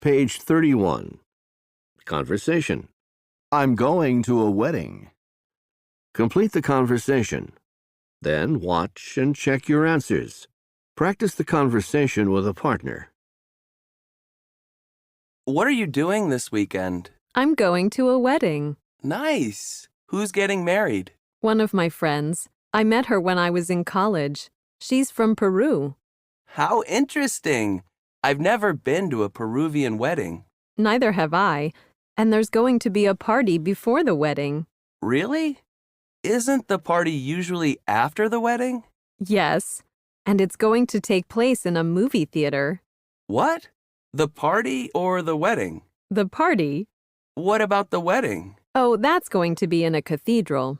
Page 31. Conversation. I'm going to a wedding. Complete the conversation. Then watch and check your answers. Practice the conversation with a partner. What are you doing this weekend? I'm going to a wedding. Nice. Who's getting married? One of my friends. I met her when I was in college. She's from Peru. How interesting. I've never been to a Peruvian wedding. Neither have I. And there's going to be a party before the wedding. Really? Isn't the party usually after the wedding? Yes. And it's going to take place in a movie theater. What? The party or the wedding? The party? What about the wedding? Oh, that's going to be in a cathedral.